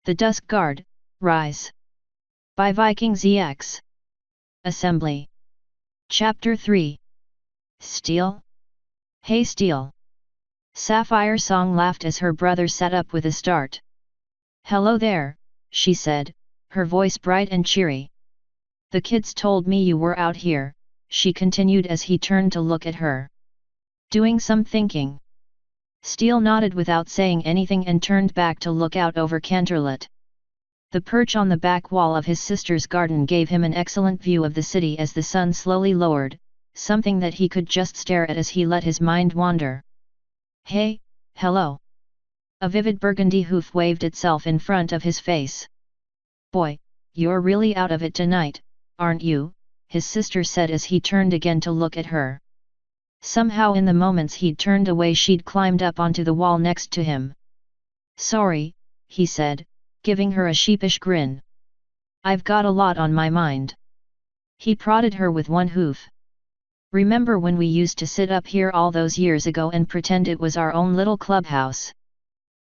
The Dusk Guard, Rise. By Viking ZX. Assembly. Chapter 3. Steel? Hey Steel! Sapphire Song laughed as her brother sat up with a start. Hello there, she said, her voice bright and cheery. The kids told me you were out here, she continued as he turned to look at her. Doing some thinking. Steel nodded without saying anything and turned back to look out over Canterlot. The perch on the back wall of his sister's garden gave him an excellent view of the city as the sun slowly lowered, something that he could just stare at as he let his mind wander. Hey, hello! A vivid burgundy hoof waved itself in front of his face. Boy, you're really out of it tonight, aren't you? His sister said as he turned again to look at her. Somehow in the moments he'd turned away she'd climbed up onto the wall next to him. Sorry, he said, giving her a sheepish grin. I've got a lot on my mind. He prodded her with one hoof. Remember when we used to sit up here all those years ago and pretend it was our own little clubhouse?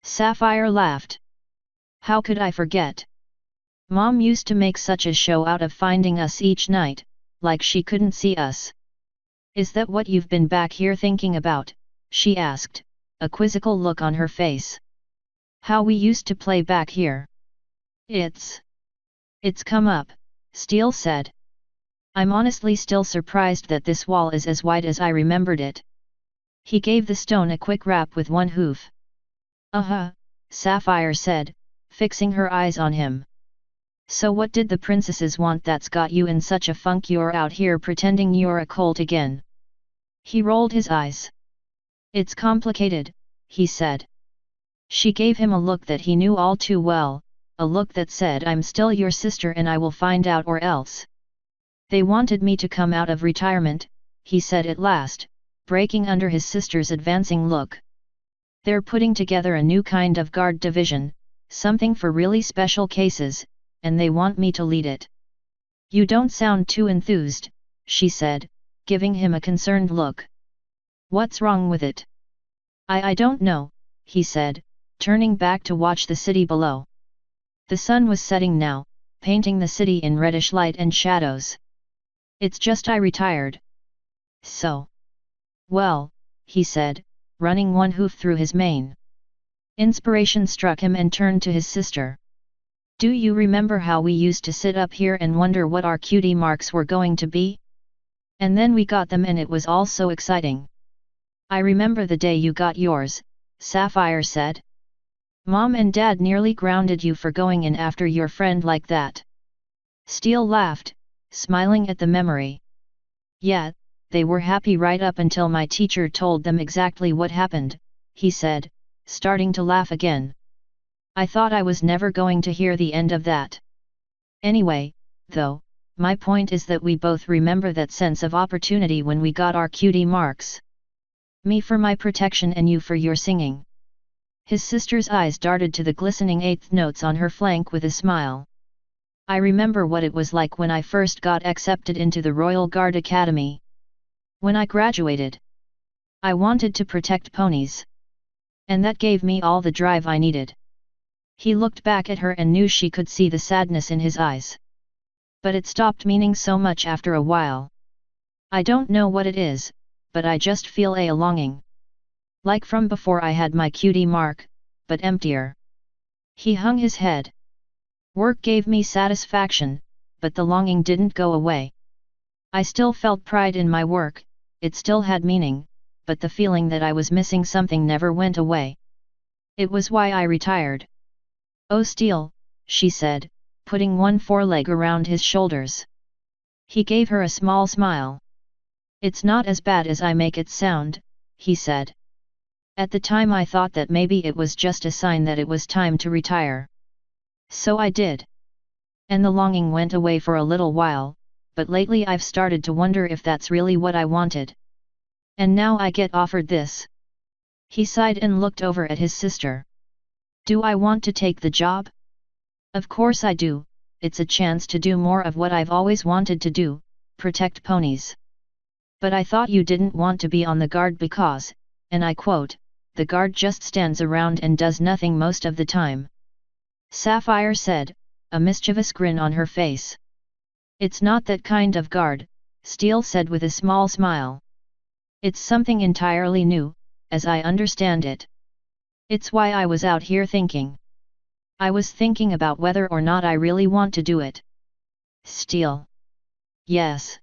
Sapphire laughed. How could I forget? Mom used to make such a show out of finding us each night, like she couldn't see us. Is that what you've been back here thinking about? She asked, a quizzical look on her face. How we used to play back here. It's come up, Steel said. I'm honestly still surprised that this wall is as wide as I remembered it. He gave the stone a quick rap with one hoof. Sapphire said, fixing her eyes on him. So what did the princesses want that's got you in such a funk you're out here pretending you're a colt again? He rolled his eyes. It's complicated, he said. She gave him a look that he knew all too well, a look that said I'm still your sister and I will find out or else. They wanted me to come out of retirement, he said at last, breaking under his sister's advancing look. They're putting together a new kind of guard division, something for really special cases, and they want me to lead it. You don't sound too enthused, she said, giving him a concerned look. What's wrong with it? I don't know, he said, turning back to watch the city below. The sun was setting now, painting the city in reddish light and shadows. It's just I retired. So? Well, he said, running one hoof through his mane. Inspiration struck him and turned to his sister. Do you remember how we used to sit up here and wonder what our cutie marks were going to be? And then we got them and it was all so exciting. I remember the day you got yours, Sapphire said. Mom and Dad nearly grounded you for going in after your friend like that. Steel laughed, smiling at the memory. Yeah, they were happy right up until my teacher told them exactly what happened, he said, starting to laugh again. I thought I was never going to hear the end of that. Anyway, though, my point is that we both remember that sense of opportunity when we got our cutie marks. Me for my protection and you for your singing. His sister's eyes darted to the glistening eighth notes on her flank with a smile. I remember what it was like when I first got accepted into the Royal Guard Academy. When I graduated, I wanted to protect ponies. And that gave me all the drive I needed. He looked back at her and knew she could see the sadness in his eyes. But it stopped meaning so much after a while. I don't know what it is, but I just feel a longing. Like from before I had my cutie mark, but emptier. He hung his head. Work gave me satisfaction, but the longing didn't go away. I still felt pride in my work, it still had meaning, but the feeling that I was missing something never went away. It was why I retired. Oh Steel, she said, putting one foreleg around his shoulders. He gave her a small smile. It's not as bad as I make it sound, he said. At the time I thought that maybe it was just a sign that it was time to retire. So I did. And the longing went away for a little while, but lately I've started to wonder if that's really what I wanted. And now I get offered this. He sighed and looked over at his sister. Do I want to take the job? Of course I do, it's a chance to do more of what I've always wanted to do, protect ponies. But I thought you didn't want to be on the guard because, and I quote, the guard just stands around and does nothing most of the time. Sapphire said, a mischievous grin on her face. It's not that kind of guard, Steel said with a small smile. It's something entirely new, as I understand it. It's why I was out here thinking. I was thinking about whether or not I really want to do it. Steel. Yes.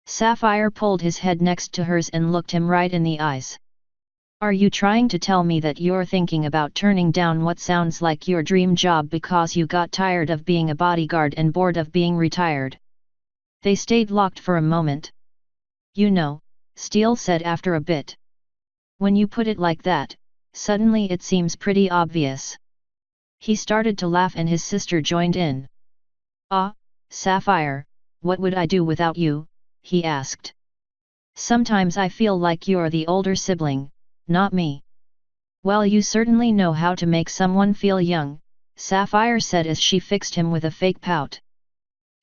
Sapphire pulled his head next to hers and looked him right in the eyes. Are you trying to tell me that you're thinking about turning down what sounds like your dream job because you got tired of being a bodyguard and bored of being retired? They stayed locked for a moment. You know, Steel said after a bit. When you put it like that, suddenly it seems pretty obvious. He started to laugh and his sister joined in. Ah, Sapphire, what would I do without you? He asked. Sometimes I feel like you're the older sibling, not me. Well, you certainly know how to make someone feel young, Sapphire said as she fixed him with a fake pout.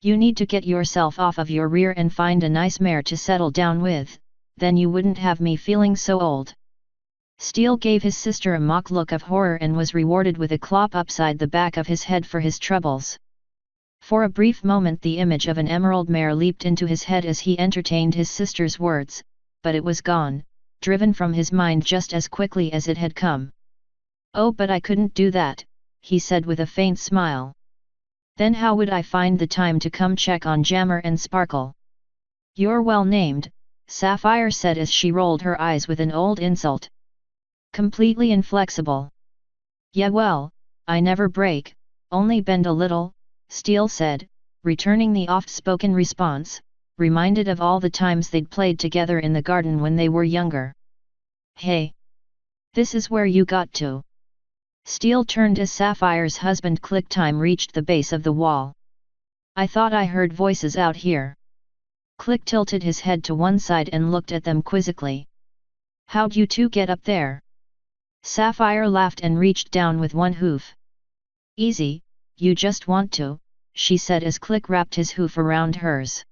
You need to get yourself off of your rear and find a nice mare to settle down with, then you wouldn't have me feeling so old. Steel gave his sister a mock look of horror and was rewarded with a clop upside the back of his head for his troubles. For a brief moment the image of an emerald mare leaped into his head as he entertained his sister's words, but it was gone, driven from his mind just as quickly as it had come. Oh, but I couldn't do that, he said with a faint smile. Then how would I find the time to come check on Jammer and Sparkle? You're well named, Sapphire said as she rolled her eyes with an old insult. Completely inflexible. Yeah, well, I never break, only bend a little, Steel said, returning the oft-spoken response, reminded of all the times they'd played together in the garden when they were younger. Hey! This is where you got to. Steel turned as Sapphire's husband Click Time reached the base of the wall. I thought I heard voices out here. Click tilted his head to one side and looked at them quizzically. How'd you two get up there? Sapphire laughed and reached down with one hoof. Easy, you just want to, she said as Click wrapped his hoof around hers.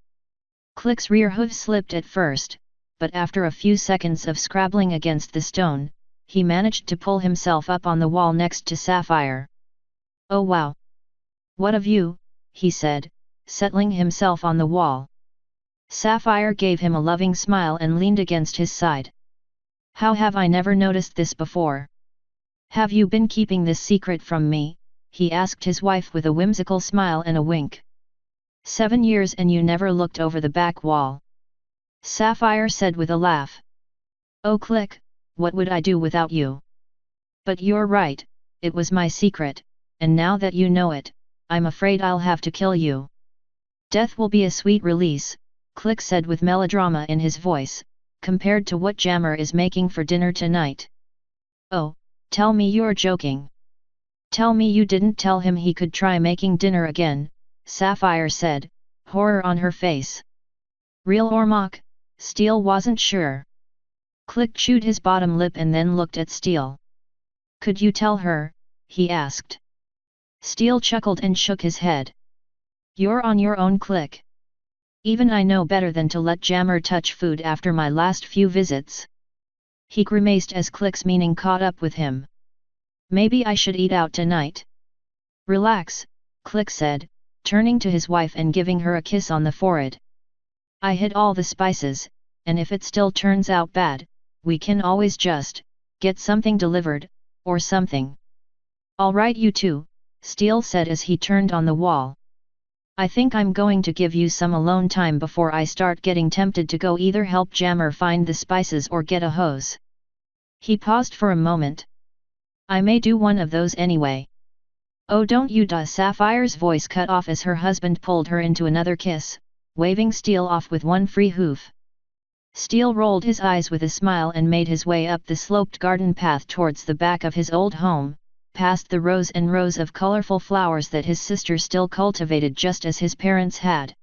Click's rear hoof slipped at first, but after a few seconds of scrabbling against the stone, he managed to pull himself up on the wall next to Sapphire. Oh wow! What of you? He said, settling himself on the wall. Sapphire gave him a loving smile and leaned against his side. How have I never noticed this before? Have you been keeping this secret from me? He asked his wife with a whimsical smile and a wink. 7 years and you never looked over the back wall. Sapphire said with a laugh. Oh Click, what would I do without you? But you're right, it was my secret, and now that you know it, I'm afraid I'll have to kill you. Death will be a sweet release, Click said with melodrama in his voice, compared to what Jammer is making for dinner tonight. Oh, tell me you're joking. Tell me you didn't tell him he could try making dinner again, Sapphire said, horror on her face. Real or mock? Steel wasn't sure. Click chewed his bottom lip and then looked at Steel. Could you tell her? He asked. Steel chuckled and shook his head. You're on your own, Click. Even I know better than to let Jammer touch food after my last few visits. He grimaced as Click's meaning caught up with him. Maybe I should eat out tonight. Relax, Click said, turning to his wife and giving her a kiss on the forehead. I hid all the spices, and if it still turns out bad, we can always just get something delivered, or something. All right you two, Steel said as he turned on the wall. I think I'm going to give you some alone time before I start getting tempted to go either help Jammer find the spices or get a hose. He paused for a moment. I may do one of those anyway. Oh don't you Sapphire's voice cut off as her husband pulled her into another kiss, waving Steel off with one free hoof. Steel rolled his eyes with a smile and made his way up the sloped garden path towards the back of his old home, past the rows and rows of colorful flowers that his sister still cultivated just as his parents had.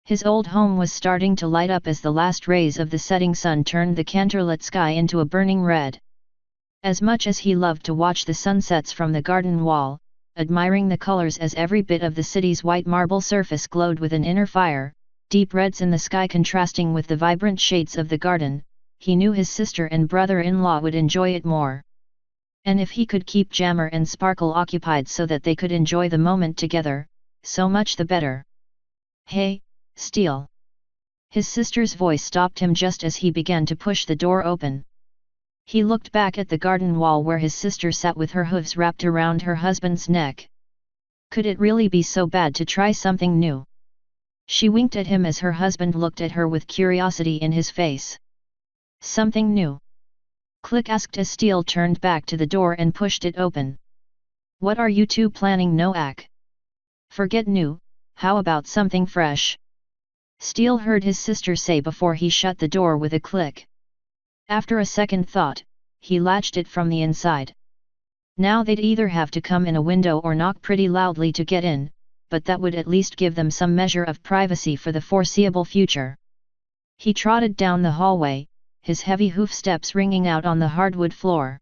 His old home was starting to light up as the last rays of the setting sun turned the cantorlit sky into a burning red. As much as he loved to watch the sunsets from the garden wall, admiring the colors as every bit of the city's white marble surface glowed with an inner fire, deep reds in the sky contrasting with the vibrant shades of the garden, he knew his sister and brother-in-law would enjoy it more. And if he could keep Jammer and Sparkle occupied so that they could enjoy the moment together, so much the better. Hey, Steel! His sister's voice stopped him just as he began to push the door open. He looked back at the garden wall where his sister sat with her hooves wrapped around her husband's neck. Could it really be so bad to try something new? She winked at him as her husband looked at her with curiosity in his face. Something new? Click asked as Steel turned back to the door and pushed it open. What are you two planning, Noak? Forget new, how about something fresh? Steel heard his sister say before he shut the door with a click. After a second thought, he latched it from the inside. Now they'd either have to come in a window or knock pretty loudly to get in, but that would at least give them some measure of privacy for the foreseeable future. He trotted down the hallway, his heavy hoof steps ringing out on the hardwood floor.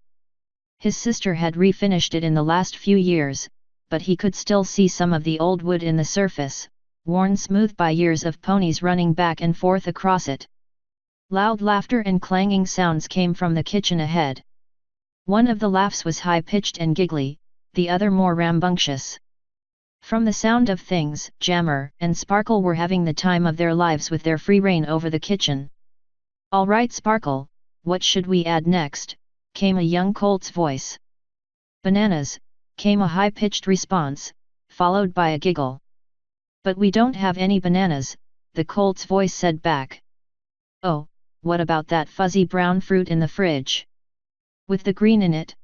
His sister had refinished it in the last few years, but he could still see some of the old wood in the surface, worn smooth by years of ponies running back and forth across it. Loud laughter and clanging sounds came from the kitchen ahead. One of the laughs was high-pitched and giggly, the other more rambunctious. From the sound of things, Jammer and Sparkle were having the time of their lives with their free reign over the kitchen. "All right, Sparkle, what should we add next?" came a young colt's voice. "Bananas," came a high-pitched response, followed by a giggle. "But we don't have any bananas," the colt's voice said back. "Oh, what about that fuzzy brown fruit in the fridge? With the green in it?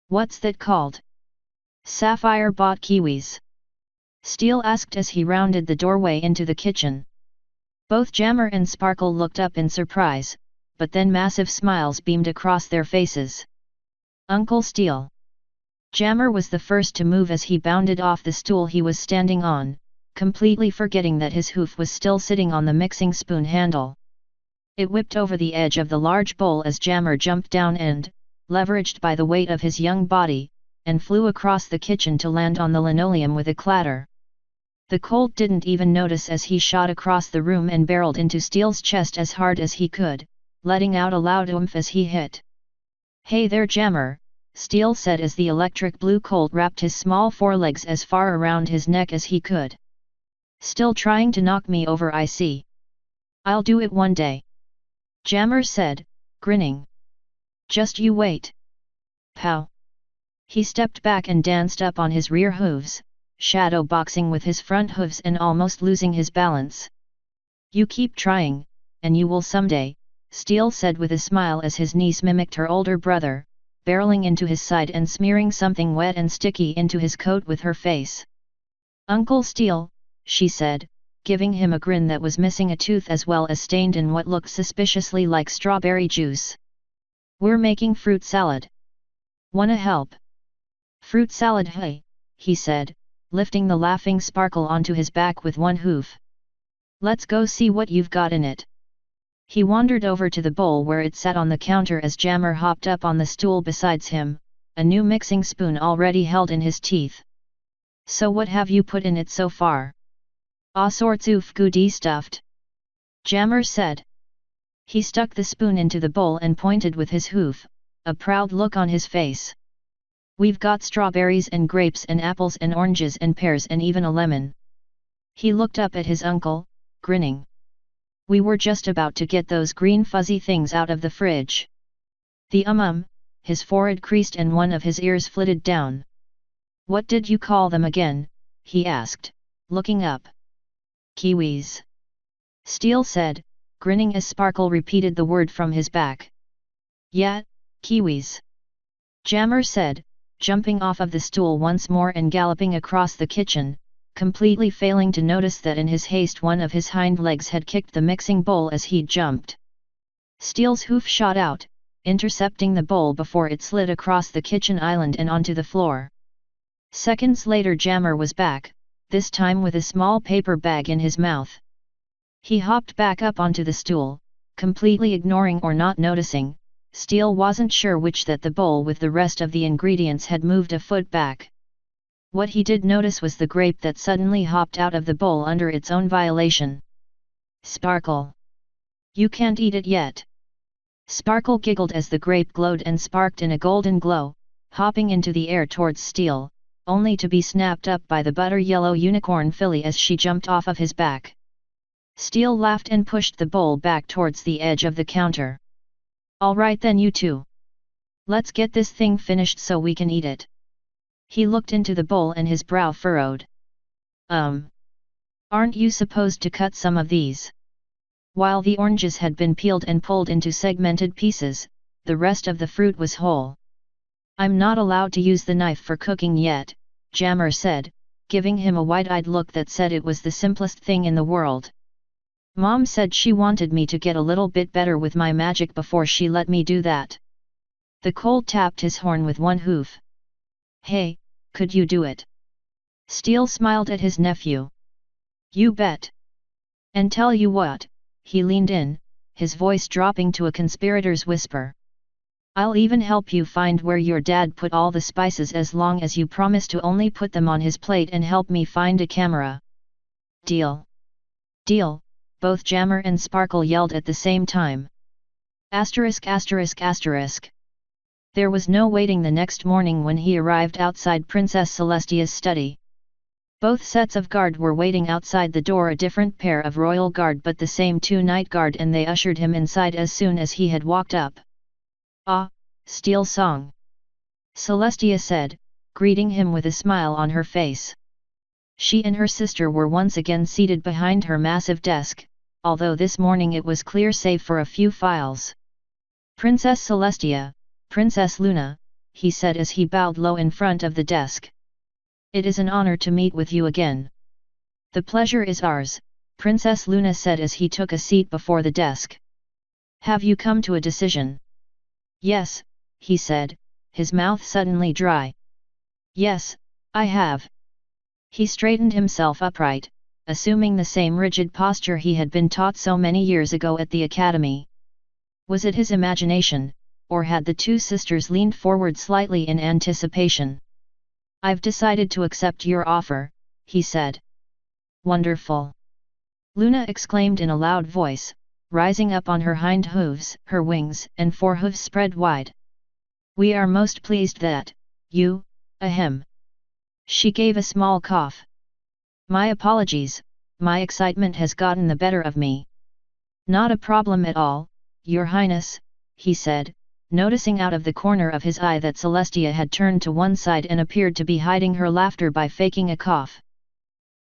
What's that called?" "Sapphire bought kiwis," Steel asked as he rounded the doorway into the kitchen. Both Jammer and Sparkle looked up in surprise, but then massive smiles beamed across their faces. "Uncle Steel!" Jammer was the first to move as he bounded off the stool he was standing on, completely forgetting that his hoof was still sitting on the mixing spoon handle. It whipped over the edge of the large bowl as Jammer jumped down and, leveraged by the weight of his young body, and flew across the kitchen to land on the linoleum with a clatter. The colt didn't even notice as he shot across the room and barreled into Steel's chest as hard as he could, letting out a loud oomph as he hit. "Hey there, Jammer," Steel said as the electric blue colt wrapped his small forelegs as far around his neck as he could. "Still trying to knock me over, I see. I'll do it one day," Jammer said, grinning. "Just you wait." Pow! He stepped back and danced up on his rear hooves, shadow boxing with his front hooves and almost losing his balance. "You keep trying, and you will someday," Steel said with a smile as his niece mimicked her older brother, barreling into his side and smearing something wet and sticky into his coat with her face. "Uncle Steel," she said, giving him a grin that was missing a tooth as well as stained in what looked suspiciously like strawberry juice. "We're making fruit salad. Wanna help?" "Fruit salad, hey," he said, lifting the laughing Sparkle onto his back with one hoof. "Let's go see what you've got in it." He wandered over to the bowl where it sat on the counter as Jammer hopped up on the stool besides him, a new mixing spoon already held in his teeth. "So what have you put in it so far?" "All sorts of goody stuffed," Jammer said. He stuck the spoon into the bowl and pointed with his hoof, a proud look on his face. "We've got strawberries and grapes and apples and oranges and pears and even a lemon." He looked up at his uncle, grinning. "We were just about to get those green fuzzy things out of the fridge." The his forehead creased and one of his ears flitted down. "What did you call them again?" he asked, looking up. "Kiwis," Steel said, grinning as Sparkle repeated the word from his back. "Yeah, kiwis," Jammer said, jumping off of the stool once more and galloping across the kitchen, completely failing to notice that in his haste one of his hind legs had kicked the mixing bowl as he jumped. Steel's hoof shot out, intercepting the bowl before it slid across the kitchen island and onto the floor. Seconds later Jammer was back, this time with a small paper bag in his mouth. He hopped back up onto the stool, completely ignoring or not noticing. Steel wasn't sure which that the bowl with the rest of the ingredients had moved a foot back. What he did notice was the grape that suddenly hopped out of the bowl under its own violation. "Sparkle! You can't eat it yet." Sparkle giggled as the grape glowed and sparked in a golden glow, hopping into the air towards Steel, only to be snapped up by the butter-yellow unicorn filly as she jumped off of his back. Steel laughed and pushed the bowl back towards the edge of the counter. "All right then, you two. Let's get this thing finished so we can eat it." He looked into the bowl and his brow furrowed. Aren't you supposed to cut some of these?" While the oranges had been peeled and pulled into segmented pieces, the rest of the fruit was whole. "I'm not allowed to use the knife for cooking yet," Jammer said, giving him a wide-eyed look that said it was the simplest thing in the world. "Mom said she wanted me to get a little bit better with my magic before she let me do that." The colt tapped his horn with one hoof. "Hey, could you do it?" Steel smiled at his nephew. "You bet. And tell you what," he leaned in, his voice dropping to a conspirator's whisper. "I'll even help you find where your dad put all the spices as long as you promise to only put them on his plate and help me find a camera." "Deal." "Deal," both Jammer and Sparkle yelled at the same time. Asterisk asterisk asterisk. There was no waiting the next morning when he arrived outside Princess Celestia's study. Both sets of guard were waiting outside the door, a different pair of royal guard but the same two night guard, and they ushered him inside as soon as he had walked up. "Ah, Steel Song," Celestia said, greeting him with a smile on her face. She and her sister were once again seated behind her massive desk, although this morning it was clear save for a few files. "Princess Celestia, Princess Luna," he said as he bowed low in front of the desk. "It is an honor to meet with you again." "The pleasure is ours," Princess Luna said as he took a seat before the desk. "Have you come to a decision?" "Yes," he said, his mouth suddenly dry. "Yes, I have." He straightened himself upright, assuming the same rigid posture he had been taught so many years ago at the academy. Was it his imagination, or had the two sisters leaned forward slightly in anticipation? "I've decided to accept your offer," he said. "Wonderful!" Luna exclaimed in a loud voice, rising up on her hind hooves, her wings and forehooves spread wide. "We are most pleased that, you, ahem." She gave a small cough. "My apologies, my excitement has gotten the better of me." "Not a problem at all, Your Highness," he said, noticing out of the corner of his eye that Celestia had turned to one side and appeared to be hiding her laughter by faking a cough.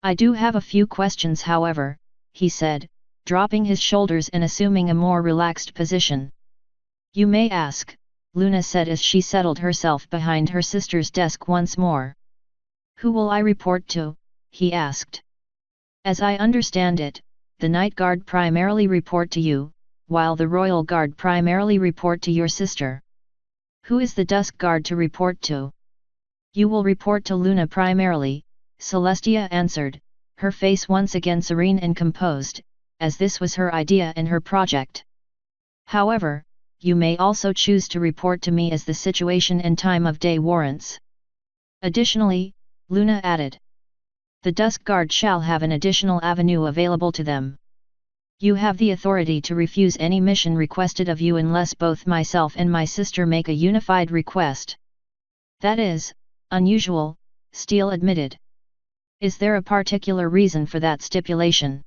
"I do have a few questions, however," he said, dropping his shoulders and assuming a more relaxed position. "You may ask," Luna said as she settled herself behind her sister's desk once more. "Who will I report to?" he asked. "As I understand it, the Night Guard primarily report to you, while the Royal Guard primarily report to your sister. Who is the Dusk Guard to report to?" "You will report to Luna primarily," Celestia answered, her face once again serene and composed, as this was her idea and her project. "However, you may also choose to report to me as the situation and time of day warrants." Additionally, Luna added, "The Dusk Guard shall have an additional avenue available to them. You have the authority to refuse any mission requested of you unless both myself and my sister make a unified request." "That is unusual," Steel admitted. "Is there a particular reason for that stipulation?"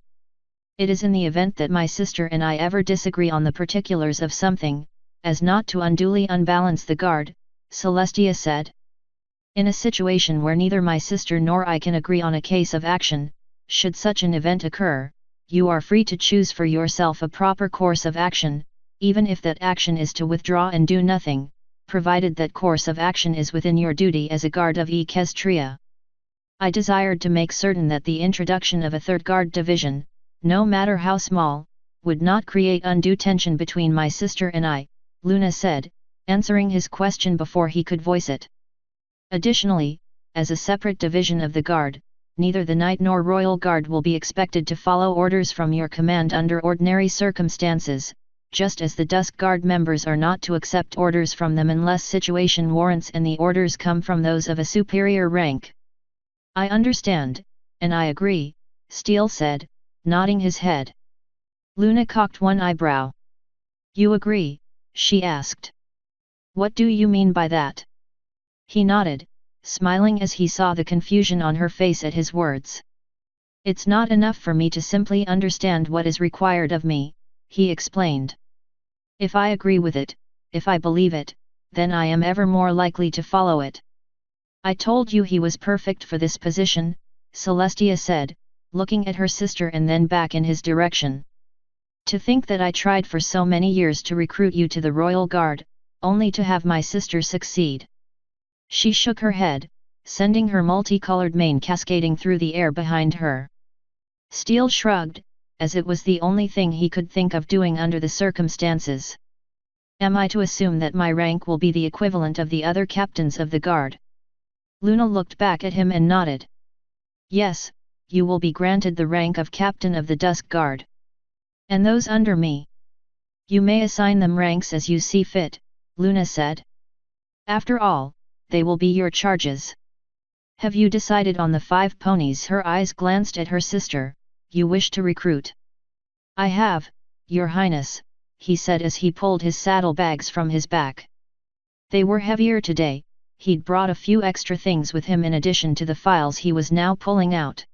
"It is in the event that my sister and I ever disagree on the particulars of something, as not to unduly unbalance the guard," Celestia said. "In a situation where neither my sister nor I can agree on a case of action, should such an event occur, you are free to choose for yourself a proper course of action, even if that action is to withdraw and do nothing, provided that course of action is within your duty as a guard of Equestria. I desired to make certain that the introduction of a third guard division, no matter how small, would not create undue tension between my sister and I," Luna said, answering his question before he could voice it. "Additionally, as a separate division of the Guard, neither the Knight nor Royal Guard will be expected to follow orders from your command under ordinary circumstances, just as the Dusk Guard members are not to accept orders from them unless situation warrants and the orders come from those of a superior rank." "I understand, and I agree," Steel said, nodding his head. Luna cocked one eyebrow. "You agree?" she asked. "What do you mean by that?" He nodded, smiling as he saw the confusion on her face at his words. It's not enough for me to simply understand what is required of me, he explained. If I agree with it, if I believe it, then I am ever more likely to follow it. I told you he was perfect for this position, Celestia said, looking at her sister and then back in his direction. To think that I tried for so many years to recruit you to the Royal Guard, only to have my sister succeed. She shook her head, sending her multicolored mane cascading through the air behind her. Steele shrugged, as it was the only thing he could think of doing under the circumstances. Am I to assume that my rank will be the equivalent of the other captains of the guard? Luna looked back at him and nodded. Yes, you will be granted the rank of captain of the Dusk Guard. And those under me? You may assign them ranks as you see fit, Luna said. After all, they will be your charges. Have you decided on the 5 ponies? Her eyes glanced at her sister. You wish to recruit? I have, Your Highness, he said as he pulled his saddlebags from his back. They were heavier today, he'd brought a few extra things with him in addition to the files he was now pulling out.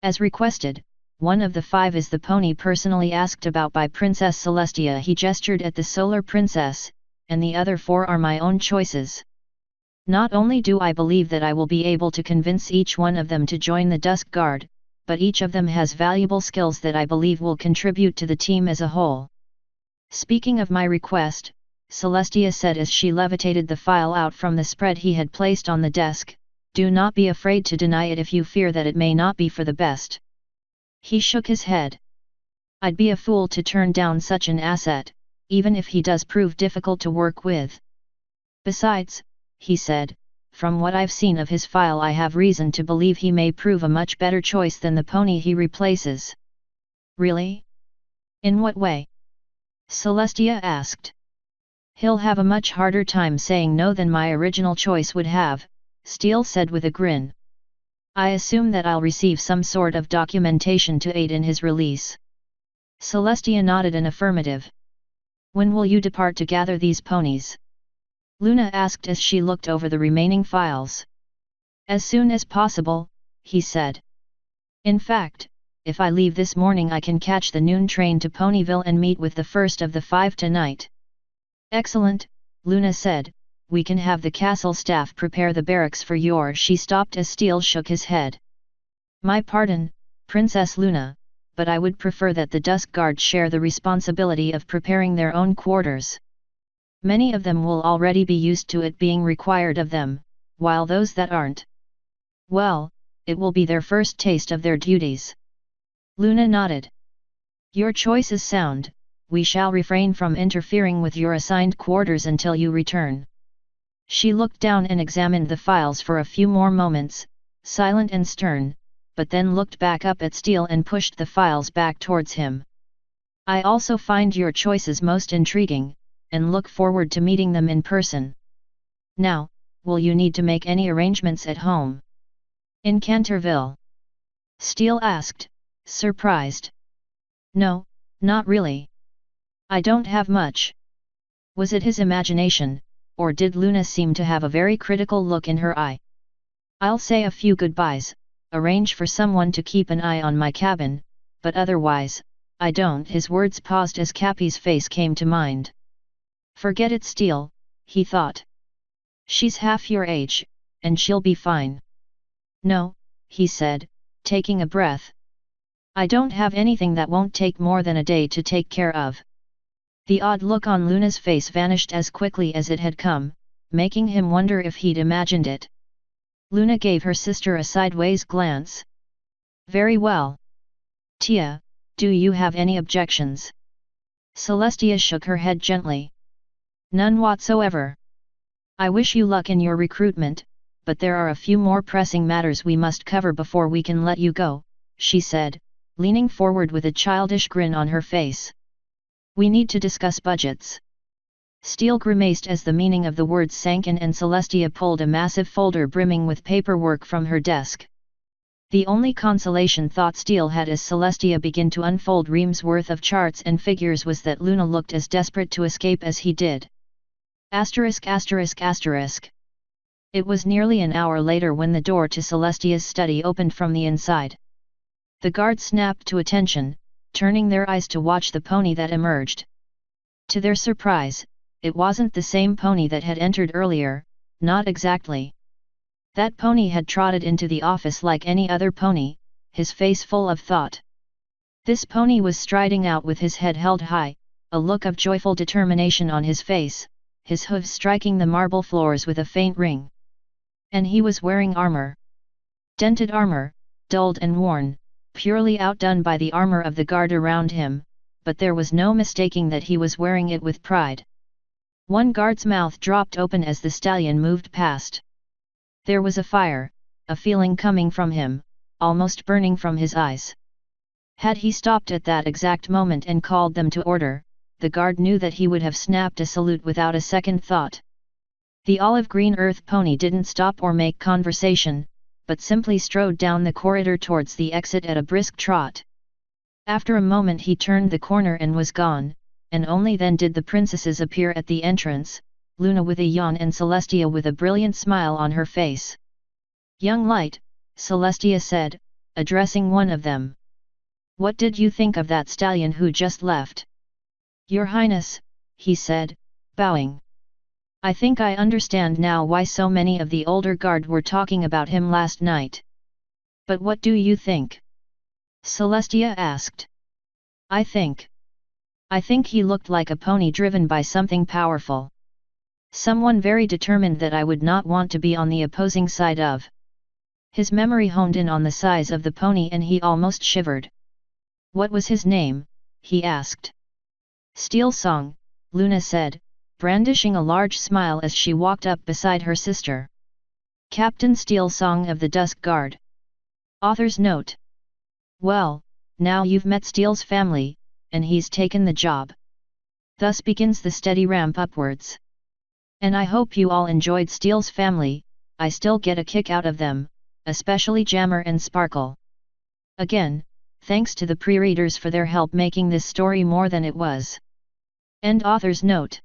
As requested, one of the 5 is the pony personally asked about by Princess Celestia. He gestured at the Solar Princess, and the other 4 are my own choices. Not only do I believe that I will be able to convince each one of them to join the Dusk Guard, but each of them has valuable skills that I believe will contribute to the team as a whole. Speaking of my request, Celestia said as she levitated the file out from the spread he had placed on the desk, do not be afraid to deny it if you fear that it may not be for the best. He shook his head. I'd be a fool to turn down such an asset, even if he does prove difficult to work with. Besides, he said, from what I've seen of his file I have reason to believe he may prove a much better choice than the pony he replaces. Really? In what way? Celestia asked. He'll have a much harder time saying no than my original choice would have, Steele said with a grin. I assume that I'll receive some sort of documentation to aid in his release. Celestia nodded an affirmative. When will you depart to gather these ponies? Luna asked as she looked over the remaining files. As soon as possible, he said. In fact, if I leave this morning I can catch the noon train to Ponyville and meet with the first of the 5 tonight. Excellent, Luna said, we can have the castle staff prepare the barracks for your. She stopped as Steele shook his head. My pardon, Princess Luna, but I would prefer that the Dusk Guard share the responsibility of preparing their own quarters. Many of them will already be used to it being required of them, while those that aren't, well, it will be their first taste of their duties. Luna nodded. Your choice is sound, we shall refrain from interfering with your assigned quarters until you return. She looked down and examined the files for a few more moments, silent and stern, but then looked back up at Steele and pushed the files back towards him. I also find your choices most intriguing, and look forward to meeting them in person. Now, will you need to make any arrangements at home? In Canterville? Steele asked, surprised. No, not really. I don't have much. Was it his imagination, or did Luna seem to have a very critical look in her eye? I'll say a few goodbyes, arrange for someone to keep an eye on my cabin, but otherwise, I don't. His words paused as Cappy's face came to mind. Forget it, Steele, he thought. She's half your age, and she'll be fine. No, he said, taking a breath. I don't have anything that won't take more than a day to take care of. The odd look on Luna's face vanished as quickly as it had come, making him wonder if he'd imagined it. Luna gave her sister a sideways glance. Very well. Tia, do you have any objections? Celestia shook her head gently. None whatsoever. I wish you luck in your recruitment, but there are a few more pressing matters we must cover before we can let you go, she said, leaning forward with a childish grin on her face. We need to discuss budgets. Steele grimaced as the meaning of the words sank in and Celestia pulled a massive folder brimming with paperwork from her desk. The only consolation thought Steele had as Celestia began to unfold reams worth of charts and figures was that Luna looked as desperate to escape as he did. ******. It was nearly an hour later when the door to Celestia's study opened from the inside. The guards snapped to attention, turning their eyes to watch the pony that emerged. To their surprise, it wasn't the same pony that had entered earlier, not exactly. That pony had trotted into the office like any other pony, his face full of thought. This pony was striding out with his head held high, a look of joyful determination on his face, his hooves striking the marble floors with a faint ring. And he was wearing armor. Dented armor, dulled and worn, purely outdone by the armor of the guard around him, but there was no mistaking that he was wearing it with pride. One guard's mouth dropped open as the stallion moved past. There was a fire, a feeling coming from him, almost burning from his eyes. Had he stopped at that exact moment and called them to order, the guard knew that he would have snapped a salute without a second thought. The olive-green earth pony didn't stop or make conversation, but simply strode down the corridor towards the exit at a brisk trot. After a moment he turned the corner and was gone, and only then did the princesses appear at the entrance, Luna with a yawn and Celestia with a brilliant smile on her face. "Young light," Celestia said, addressing one of them. "What did you think of that stallion who just left?" "Your Highness," he said, bowing. "I think I understand now why so many of the older guard were talking about him last night." "But what do you think?" Celestia asked. I think he looked like a pony driven by something powerful. Someone very determined that I would not want to be on the opposing side of." His memory honed in on the size of the pony and he almost shivered. "What was his name?" he asked. "Steel Song," Luna said, brandishing a large smile as she walked up beside her sister. "Captain Steel Song of the Dusk Guard." Author's note. Well, now you've met Steel's family, and he's taken the job. Thus begins the steady ramp upwards. And I hope you all enjoyed Steel's family. I still get a kick out of them, especially Jammer and Sparkle. Again, thanks to the pre-readers for their help making this story more than it was. End author's note.